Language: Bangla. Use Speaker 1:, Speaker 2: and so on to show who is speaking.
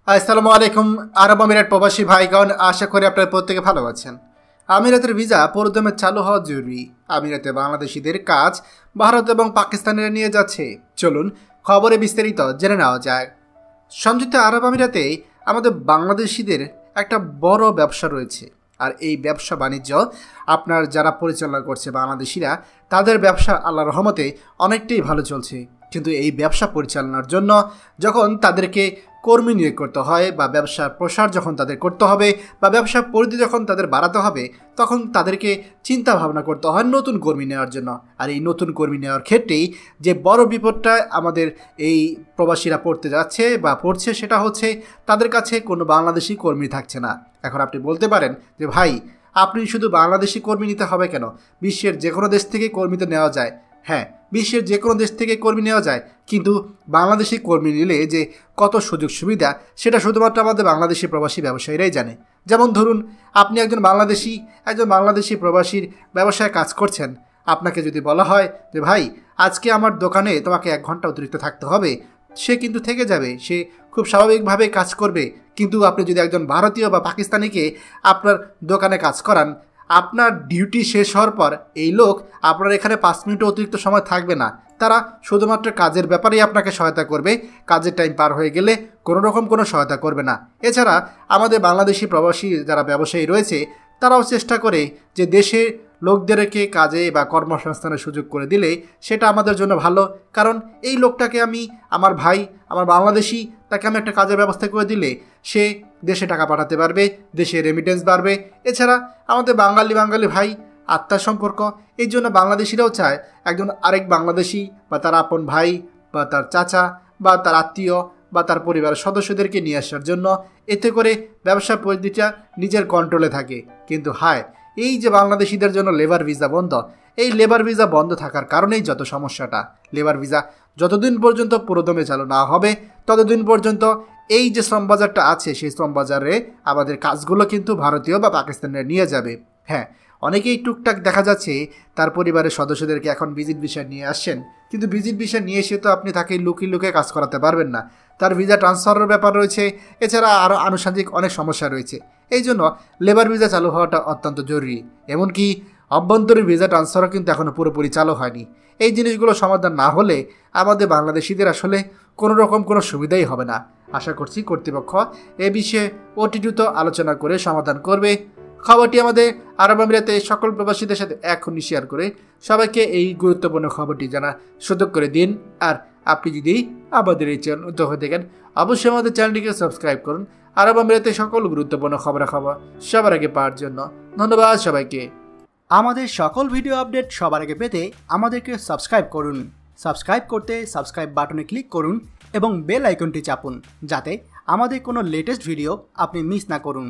Speaker 1: আসসালামু আলাইকুম আরব আমিরাত প্রবাসী ভাইগণ, আশা করি আপনারা প্রত্যেকে ভালো আছেন। আমিরাতের ভিসা পুরোদমে চালু হওয়া জরুরি। আমিরাতে বাংলাদেশিদের কাজ ভারত এবং পাকিস্তানের নিয়ে যাচ্ছে। চলুন খবরে বিস্তারিত জেনে নেওয়া যায়। সংযুক্ত আরব আমিরাতে আমাদের বাংলাদেশিদের একটা বড় ব্যবসা রয়েছে, আর এই ব্যবসা বাণিজ্য আপনার যারা পরিচালনা করছে বাংলাদেশিরা, তাদের ব্যবসা আল্লাহর রহমতে অনেকটাই ভালো চলছে। কিন্তু এই ব্যবসা পরিচালনার জন্য যখন তাদেরকে কর্মী নিয়োগ করতে হয় বা ব্যবসার প্রসার যখন তাদের করতে হবে বা ব্যবসার পরিধি যখন তাদের বাড়াতে হবে, তখন তাদেরকে চিন্তা ভাবনা করতে হয় নতুন কর্মী নেওয়ার জন্য। আর এই নতুন কর্মী নেওয়ার ক্ষেত্রেই যে বড় বিপদটা আমাদের এই প্রবাসীরা পড়তে যাচ্ছে বা পড়ছে, সেটা হচ্ছে তাদের কাছে কোনো বাংলাদেশি কর্মী থাকছে না। এখন আপনি বলতে পারেন যে ভাই, আপনি শুধু বাংলাদেশি কর্মী নিতে হবে কেন? বিশ্বের যে কোনো দেশ থেকে কর্মী তো নেওয়া যায়। হ্যাঁ, বিশ্বের যে কোনো দেশ থেকে কর্মী নেওয়া যায়, কিন্তু বাংলাদেশি কর্মী নিলে যে কত সুযোগ সুবিধা, সেটা শুধুমাত্র আমাদের বাংলাদেশি প্রবাসী ব্যবসায়ীরাই জানে। যেমন ধরুন, আপনি একজন বাংলাদেশি প্রবাসীর ব্যবসায় কাজ করছেন। আপনাকে যদি বলা হয় যে ভাই, আজকে আমার দোকানে তোমাকে 1 ঘন্টা অতিরিক্ত থাকতে হবে, সে কিন্তু থেকে যাবে, সে খুব স্বাভাবিকভাবে কাজ করবে। কিন্তু আপনি যদি একজন ভারতীয় বা পাকিস্তানিকে আপনার দোকানে কাজ করান, আপনার ডিউটি শেষ হওয়ার পর এই লোক আপনার এখানে 5 মিনিট অতিরিক্ত সময় থাকবে না। তারা শুধুমাত্র কাজের ব্যাপারেই আপনাকে সহায়তা করবে, কাজের টাইম পার হয়ে গেলে কোনো রকম কোনো সহায়তা করবে না। এছাড়া আমাদের বাংলাদেশি প্রবাসী যারা ব্যবসায়ী রয়েছে, তারাও চেষ্টা করে যে দেশের লোকদেরকে কাজে বা কর্মসংস্থানের সুযোগ করে দিলে সেটা আমাদের জন্য ভালো। কারণ এই লোকটাকে আমার ভাই, আমার বাংলাদেশি, তাকে আমি একটা কাজের ব্যবস্থা করে দিলে সে দেশে টাকা পাঠাতে পারবে, দেশে রেমিটেন্স বাড়বে। এছাড়া আমাদের বাঙালি ভাই আত্মার সম্পর্ক, এই জন্য বাংলাদেশিরাও চায় একজন আরেক বাংলাদেশি বা তার আপন ভাই বা তার চাচা বা তার আত্মীয় বা তার পরিবারের সদস্যদেরকে নিয়ে আসার জন্য। এতে করে ব্যবসা পরিধিটা নিজের কন্ট্রোলে থাকে। কিন্তু এই যে বাংলাদেশিদের জন্য লেবার ভিসা বন্ধ, এই লেবার ভিসা বন্ধ থাকার কারণেই যত সমস্যাটা। লেবার ভিসা যতদিন পর্যন্ত পুরোদমে চালু না হবে, ততদিন পর্যন্ত এই যে শ্রমবাজারটা আছে, সেই শ্রমবাজারে আমাদের কাজগুলো কিন্তু ভারতীয় বা পাকিস্তানিরা নিয়ে যাবে। হ্যাঁ, অনেকেই টুকটাক দেখা যাচ্ছে তার পরিবারের সদস্যদেরকে এখন ভিজিট ভিসা নিয়ে আসছেন, কিন্তু ভিজিট ভিসা নিয়ে এসে তো আপনি তাকে লুকিয়ে কাজ করাতে পারবেন না। তার ভিসা ট্রান্সফারের ব্যাপার রয়েছে, এছাড়া আরও আনুষঙ্গিক অনেক সমস্যা রয়েছে। এই জন্য লেবার ভিসা চালু হওয়াটা অত্যন্ত জরুরি। এমনকি অভ্যন্তরীণ ভিসা ট্রান্সফারও কিন্তু এখনও পুরোপুরি চালু হয়নি। এই জিনিসগুলো সমাধান না হলে আমাদের বাংলাদেশিদের আসলে কোনো রকম কোনো সুবিধাই হবে না। আশা করছি কর্তৃপক্ষ এ বিষয়ে অতিরিক্ত আলোচনা করে সমাধান করবে। খবরটি আমাদের আরব আমিরাতে সকল প্রবাসীদের সাথে এখনই শেয়ার করে সবাইকে এই গুরুত্বপূর্ণ খবরটি জানার সুযোগ করে দিন। আর আপনি যদি আমাদের এই চ্যানেল নতুন হয়ে থাকেন, অবশ্যই আমাদের চ্যানেলটিকে সাবস্ক্রাইব করুন আরব আমিরাতে সকল গুরুত্বপূর্ণ খবরাখবর সবার আগে পাওয়ার জন্য। ধন্যবাদ সবাইকে।
Speaker 2: আমাদের সকল ভিডিও আপডেট সবার আগে পেতে আমাদেরকে সাবস্ক্রাইব করুন। সাবস্ক্রাইব করতে সাবস্ক্রাইব বাটনে ক্লিক করুন এবং বেল আইকনটি চাপুন, যাতে আমাদের কোনো লেটেস্ট ভিডিও আপনি মিস না করুন।